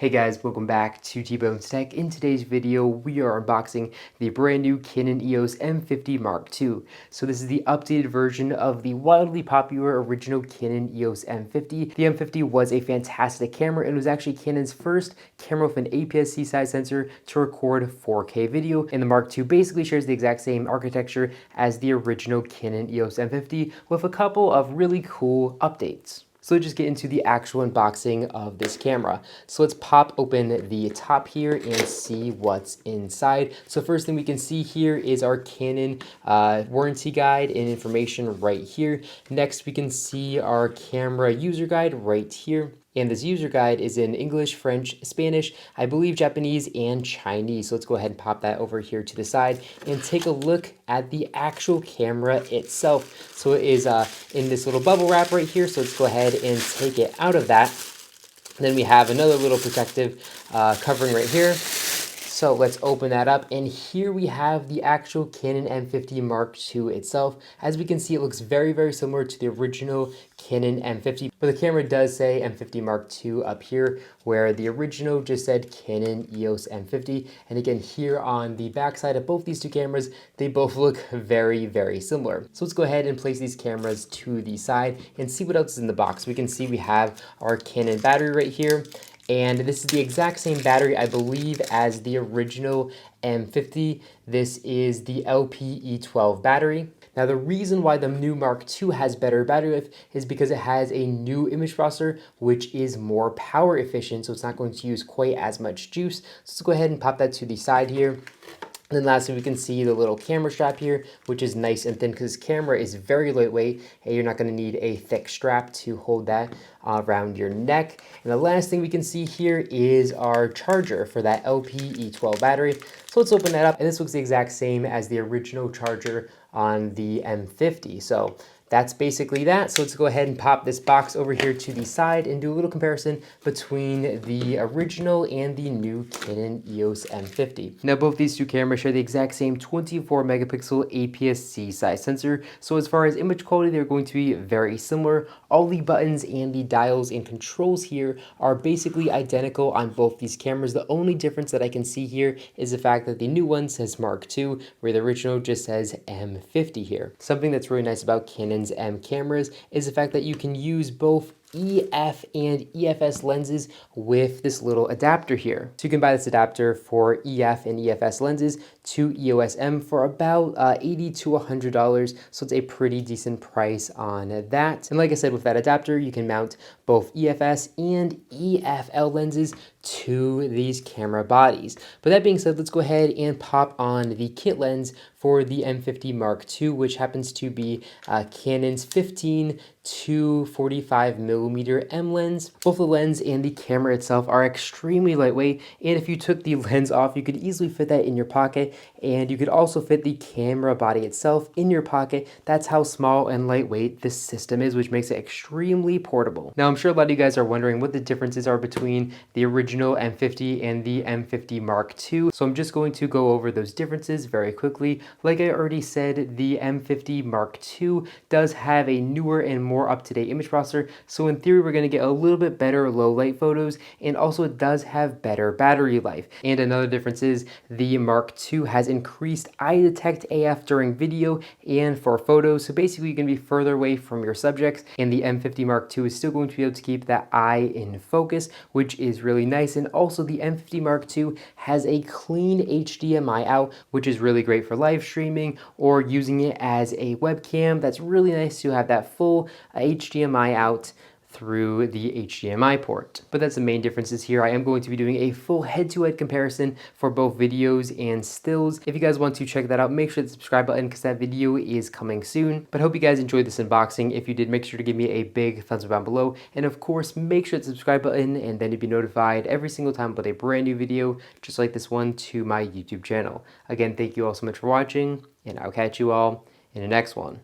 Hey guys, welcome back to T-Bones Tech. In today's video, we are unboxing the brand new Canon EOS M50 Mark II. So this is the updated version of the wildly popular original Canon EOS M50. The M50 was a fantastic camera and was actually Canon's first camera with an APS-C size sensor to record 4K video. And the Mark II basically shares the exact same architecture as the original Canon EOS M50 with a couple of really cool updates. So let's just get into the actual unboxing of this camera. So let's pop open the top here and see what's inside. So first thing we can see here is our Canon warranty guide and information right here. Next we can see our camera user guide right here. And this user guide is in English, French, Spanish, I believe Japanese, and Chinese. So let's go ahead and pop that over here to the side and take a look at the actual camera itself. So it is in this little bubble wrap right here. So let's go ahead and take it out of that. Then we have another little protective covering right here. So let's open that up, and here we have the actual Canon M50 Mark II itself. As we can see, it looks very, very similar to the original Canon M50, but the camera does say M50 Mark II up here, where the original just said Canon EOS M50. And again, here on the backside of both these two cameras, they both look very, very similar. So let's go ahead and place these cameras to the side and see what else is in the box. We can see we have our Canon battery right here. And this is the exact same battery, I believe, as the original M50. This is the LPE12 battery. Now, the reason why the new Mark II has better battery life is because it has a new image processor, which is more power efficient, so it's not going to use quite as much juice. So let's go ahead and pop that to the side here. And then lastly, we can see the little camera strap here, which is nice and thin because this camera is very lightweight and you're not going to need a thick strap to hold that around your neck. And the last thing we can see here is our charger for that LPE12 battery. So let's open that up, and this looks the exact same as the original charger on the M50. So that's basically that. So let's go ahead and pop this box over here to the side and do a little comparison between the original and the new Canon EOS M50. Now, both these two cameras share the exact same 24 megapixel APS-C size sensor. So as far as image quality, they're going to be very similar. All the buttons and the dials and controls here are basically identical on both these cameras. The only difference that I can see here is the fact that the new one says Mark II, where the original just says M50 here. Something that's really nice about Canon M cameras is the fact that you can use both EF and EFS lenses with this little adapter here. So you can buy this adapter for EF and EFS lenses to EOS M for about $80 to $100. So it's a pretty decent price on that. And like I said, with that adapter, you can mount both EFS and EFL lenses to these camera bodies. But that being said, let's go ahead and pop on the kit lens for the M50 Mark II, which happens to be Canon's 15 to 45 millimeter M lens. Both the lens and the camera itself are extremely lightweight, and if you took the lens off, you could easily fit that in your pocket, and you could also fit the camera body itself in your pocket. That's how small and lightweight this system is, which makes it extremely portable. Now, I'm sure a lot of you guys are wondering what the differences are between the original M50 and the M50 Mark II. So I'm just going to go over those differences very quickly. Like I already said, the M50 Mark II does have a newer and more up-to-date image processor. So in theory, we're going to get a little bit better low light photos, and also it does have better battery life. And another difference is the Mark II has increased eye detect AF during video and for photos. So basically you can be further away from your subjects, and the M50 Mark II is still going to be able to keep that eye in focus, which is really nice. And also the M50 Mark II has a clean HDMI out, which is really great for live streaming or using it as a webcam. That's really nice to have that full HDMI out through the HDMI port. But that's the main differences here. I am going to be doing a full head-to-head comparison for both videos and stills. If you guys want to check that out, make sure to hit the subscribe button because that video is coming soon. But I hope you guys enjoyed this unboxing. If you did, make sure to give me a big thumbs up down below. And of course, make sure to hit the subscribe button, and then you'll be notified every single time about a brand new video, just like this one, to my YouTube channel. Again, thank you all so much for watching, and I'll catch you all in the next one.